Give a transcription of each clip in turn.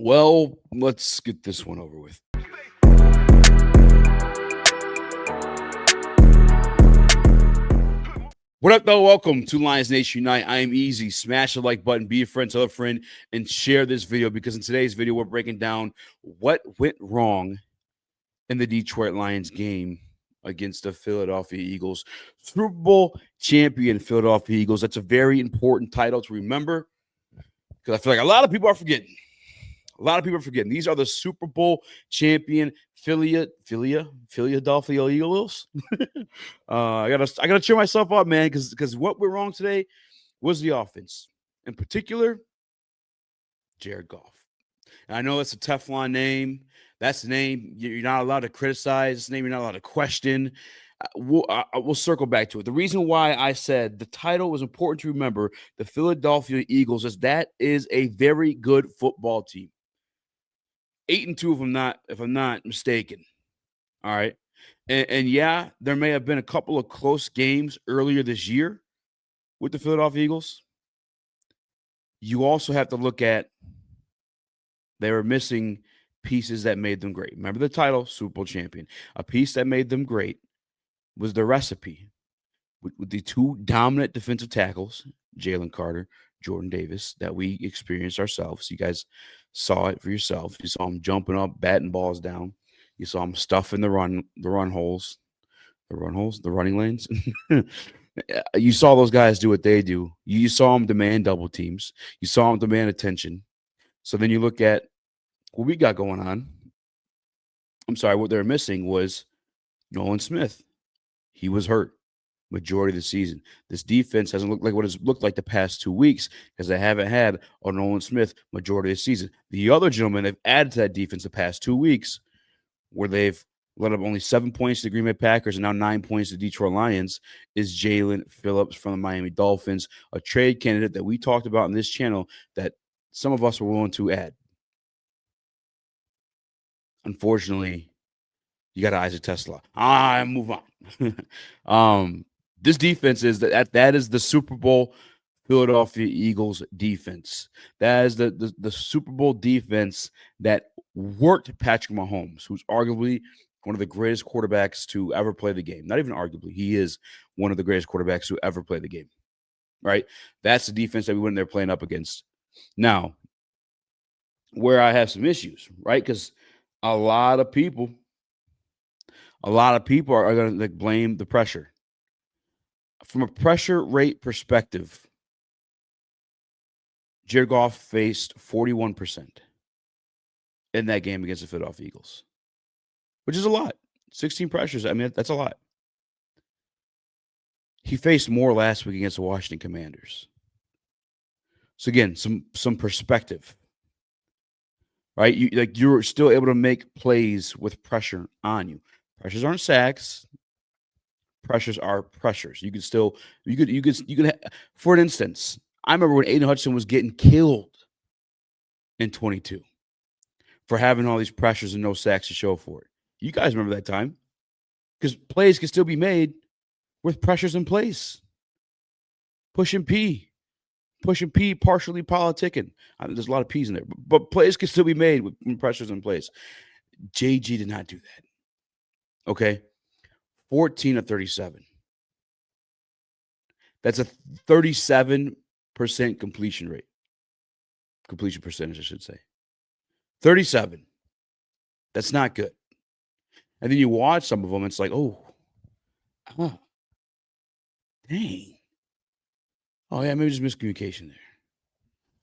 Well, let's get this one over with. What up, though? Welcome to Lions Nation Unite. I am Eazy. Smash the like button, be a friend, tell a friend, and share this video because in today's video, we're breaking down what went wrong in the Detroit Lions game against the Philadelphia Eagles. Super Bowl champion Philadelphia Eagles. That's a very important title to remember because I feel like a lot of people are forgetting. A lot of people are forgetting. These are the Super Bowl champion Philadelphia Eagles. I gotta cheer myself up, man, because what went wrong today was the offense. In particular, Jared Goff. And I know it's a Teflon name. That's the name you're not allowed to criticize. It's the name you're not allowed to question. We'll circle back to it. The reason why I said the title was important to remember, the Philadelphia Eagles, is that is a very good football team. 8-2 if I'm not mistaken. All right. And yeah, there may have been a couple of close games earlier this year with the Philadelphia Eagles. You also have to look at they were missing pieces that made them great. Remember the title, Super Bowl champion. A piece that made them great was the recipe with the two dominant defensive tackles, Jalen Carter, Jordan Davis, that we experienced ourselves. You guys saw it for yourself. You saw them jumping up, batting balls down. You saw them stuffing the running lanes. You saw those guys do what they do. You saw them demand double teams. You saw them demand attention. So then you look at what we got going on. I'm sorry, what they're missing was Nolan Smith. He was hurt majority of the season. This defense hasn't looked like what it's looked like the past 2 weeks because they haven't had a Nolan Smith majority of the season. The other gentleman they've added to that defense the past 2 weeks where they've let up only 7 points to the Green Bay Packers and now 9 points to the Detroit Lions is Jalen Phillips from the Miami Dolphins, a trade candidate that we talked about in this channel that some of us were willing to add. Unfortunately, you got Isaac Tesla. Move on. This defense is that is the Super Bowl Philadelphia Eagles defense. That is the Super Bowl defense that worked Patrick Mahomes, who's arguably one of the greatest quarterbacks to ever play the game. Not even arguably, he is one of the greatest quarterbacks to ever play the game. Right? That's the defense that we went in there playing up against. Now, where I have some issues, right? Because a lot of people are going to blame the pressure. From a pressure rate perspective, Jared Goff faced 41% in that game against the Philadelphia Eagles, which is a lot. 16 pressures. I mean, that's a lot. He faced more last week against the Washington Commanders. So again, some perspective, right? You're still able to make plays with pressure on you. Pressures aren't sacks. Pressures are pressures. You could. For an instance, I remember when Aiden Hudson was getting killed in 22 for having all these pressures and no sacks to show for it. You guys remember that time? Because plays can still be made with pressures in place. Pushing P, partially politicking. There's a lot of P's in there, but plays can still be made with pressures in place. JG did not do that. Okay. 14 of 37. That's a 37% completion rate. Completion percentage, I should say. 37. That's not good. And then you watch some of them, it's like, dang. Oh, yeah, maybe just miscommunication there.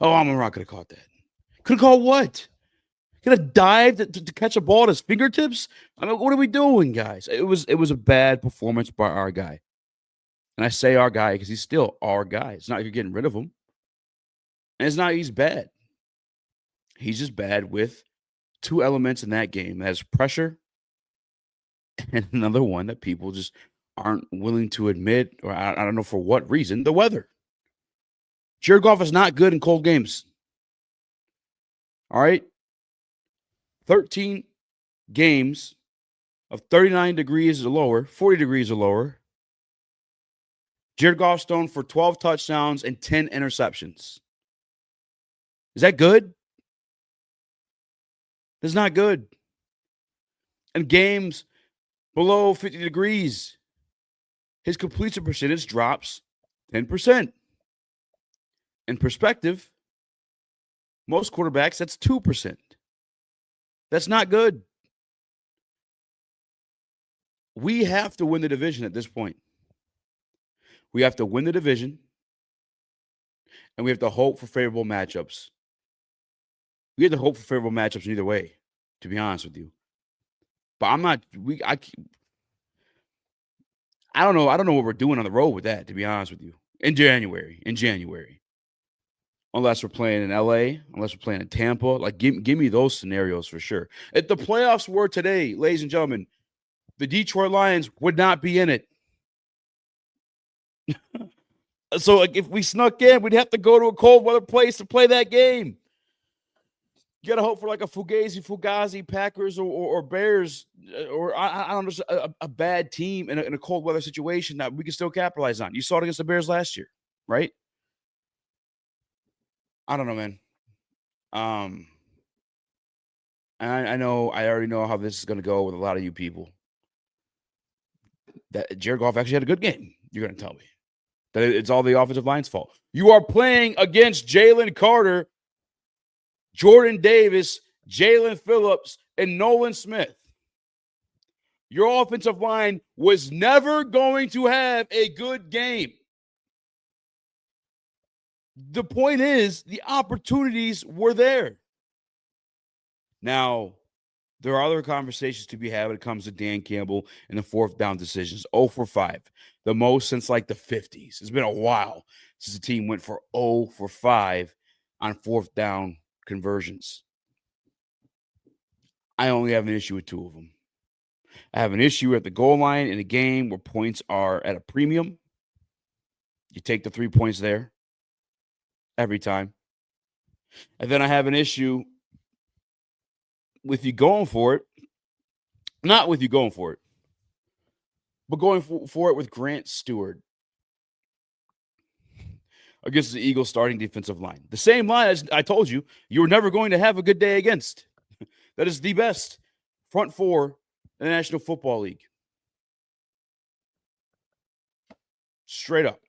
Oh, I'm not going to caught that. Could have caught what? Could have dived to catch a ball at his fingertips? I mean, what are we doing, guys? It was a bad performance by our guy. And I say our guy because he's still our guy. It's not like you're getting rid of him. And it's not he's bad. He's just bad with two elements in that game. That's pressure and another one that people just aren't willing to admit, or I don't know for what reason, the weather. Jared Goff is not good in cold games. All right? 13 games of 39 degrees or lower, 40 degrees or lower. Jared Goff's thrown for 12 touchdowns and 10 interceptions. Is that good? That's not good. And games below 50 degrees, his completion percentage drops 10%. In perspective, most quarterbacks, that's 2%. That's not good. We have to win the division at this point. We have to win the division, and we have to hope for favorable matchups. We have to hope for favorable matchups either way, to be honest with you. But I'm not. I don't know. I don't know what we're doing on the road with that, to be honest with you. In January. Unless we're playing in LA, unless we're playing in Tampa. Like, give me those scenarios for sure. If the playoffs were today, ladies and gentlemen, the Detroit Lions would not be in it. So, like, if we snuck in, we'd have to go to a cold weather place to play that game. You got to hope for like a Fugazi, Packers, or Bears, or I don't know, a bad team in a cold weather situation that we can still capitalize on. You saw it against the Bears last year, right? I don't know, man. And I already know how this is going to go with a lot of you people. That Jared Goff actually had a good game. You're going to tell me that it's all the offensive line's fault. You are playing against Jalen Carter, Jordan Davis, Jalen Phillips, and Nolan Smith. Your offensive line was never going to have a good game. The point is, the opportunities were there. Now, there are other conversations to be had when it comes to Dan Campbell and the fourth down decisions. 0 for 5, the most since like the 50s. It's been a while since the team went for 0 for 5 on fourth down conversions. I only have an issue with 2 of them. I have an issue at the goal line in a game where points are at a premium. You take the 3 points there every time. And then I have an issue with you going for it. Not with you going for it, but going for it with Grant Stewart against the Eagles starting defensive line. The same line as I told you were never going to have a good day against. That is the best front four in the National Football League. Straight up.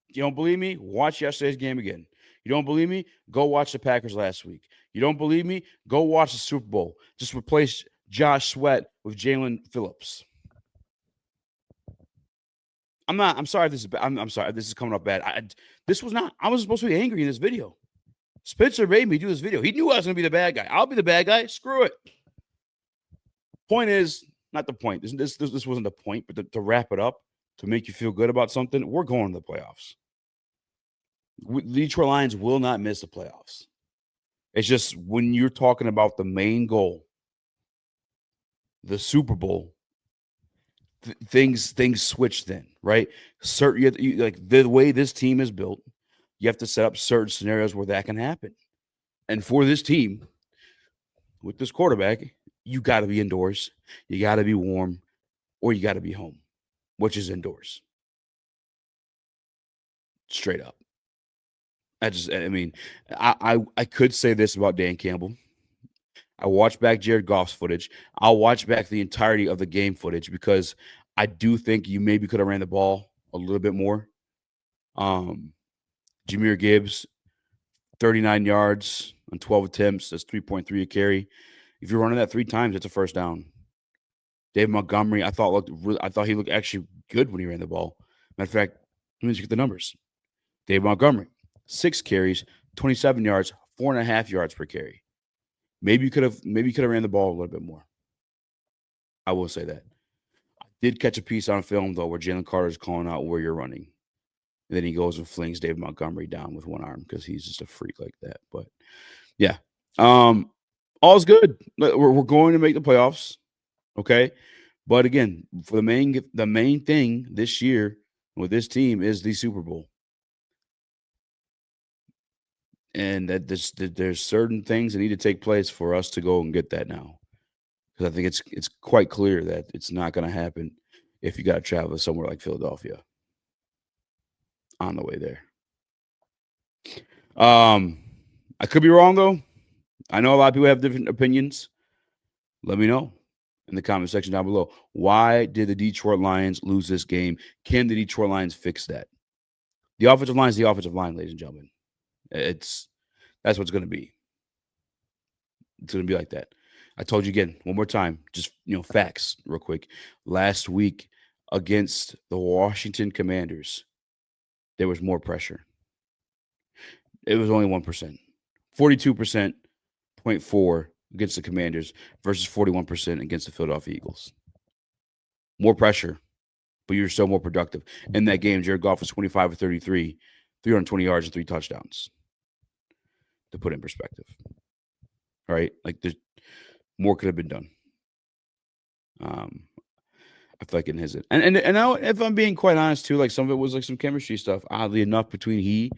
You don't believe me? Watch yesterday's game again. You don't believe me? Go watch the Packers last week. You don't believe me? Go watch the Super Bowl. Just replace Josh Sweat with Jalen Phillips. I'm sorry if this is bad. I'm sorry if this is coming up bad. I was supposed to be angry in this video. Spencer made me do this video. He knew I was going to be the bad guy. I'll be the bad guy. Screw it. Point is, not the point. This wasn't the point, but to wrap it up, to make you feel good about something, we're going to the playoffs. The Detroit Lions will not miss the playoffs. It's just when you're talking about the main goal, the Super Bowl, things switch then, right? Like the way this team is built, you have to set up certain scenarios where that can happen. And for this team, with this quarterback, you got to be indoors, you got to be warm, or you got to be home, which is indoors. Straight up. I could say this about Dan Campbell. I watched back Jared Goff's footage. I'll watch back the entirety of the game footage because I do think you maybe could have ran the ball a little bit more. Jahmyr Gibbs, 39 yards on 12 attempts. That's 3.3 a carry. If you're running that 3 times, it's a first down. Dave Montgomery, I thought he looked actually good when he ran the ball. Matter of fact, let me just get the numbers. Dave Montgomery, 6 carries, 27 yards, 4.5 yards per carry. Maybe you could have ran the ball a little bit more. I will say that. I did catch a piece on film though where Jalen Carter is calling out where you're running. And then he goes and flings Dave Montgomery down with one arm because he's just a freak like that. But yeah. All's good. We're going to make the playoffs. Okay. But again, for the main thing this year with this team is the Super Bowl. And that there's certain things that need to take place for us to go and get that now. Because I think it's quite clear that it's not going to happen if you got to travel somewhere like Philadelphia on the way there. I could be wrong though. I know a lot of people have different opinions. Let me know in the comment section down below. Why did the Detroit Lions lose this game? Can the Detroit Lions fix that? The offensive line is the offensive line, ladies and gentlemen. That's what's going to be. It's going to be like that. I told you again, one more time, just facts real quick. Last week against the Washington Commanders, there was more pressure. It was only 1%. 42%, 0.4 against the Commanders versus 41% against the Philadelphia Eagles. More pressure, but you're still more productive. In that game, Jared Goff was 25 of 33, 320 yards and 3 touchdowns. To put it in perspective. Right? Like there's more could have been done. I feel like it isn't. And now, if I'm being quite honest too, like some of it was like some chemistry stuff, oddly enough, between he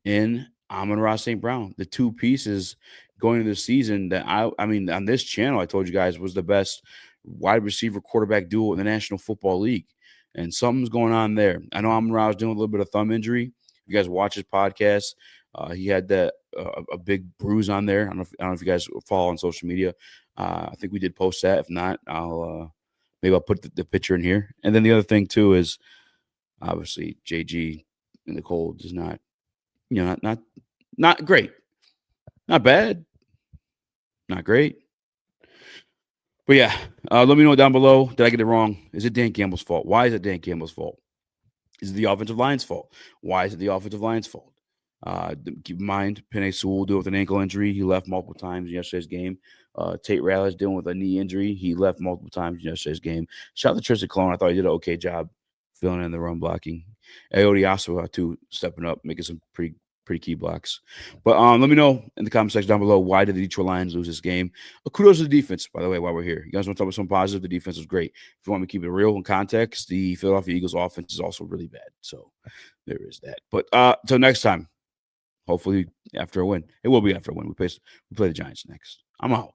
and Amon-Ra St. Brown. The two pieces going into the season that I mean, on this channel, I told you guys was the best wide receiver quarterback duo in the National Football League. And something's going on there. I know Amon-Ra was dealing with a little bit of thumb injury. You guys watch his podcast. He had that a big bruise on there. I don't know if you guys follow on social media. I think we did post that. If not, maybe I'll put the picture in here. And then the other thing too is obviously JG in the cold is not, not great, not bad, not great. But yeah, let me know down below. Did I get it wrong? Is it Dan Campbell's fault? Why is it Dan Campbell's fault? Is it the offensive line's fault? Why is it the offensive line's fault? Keep in mind, Penei Sewell dealt with an ankle injury. He left multiple times in yesterday's game. Tate Ratledge dealing with a knee injury. He left multiple times in yesterday's game. Shout out to Tristan Colon. I thought he did an okay job filling in the run blocking. Ayoade also too stepping up, making some pretty key blocks. But let me know in the comment section down below, why did the Detroit Lions lose this game? Kudos to the defense, by the way, while we're here. You guys want to talk about something positive? The defense was great. If you want me to keep it real in context, the Philadelphia Eagles offense is also really bad. So there is that. But until next time, hopefully after a win. It will be after a win. We play the Giants next. I'm out.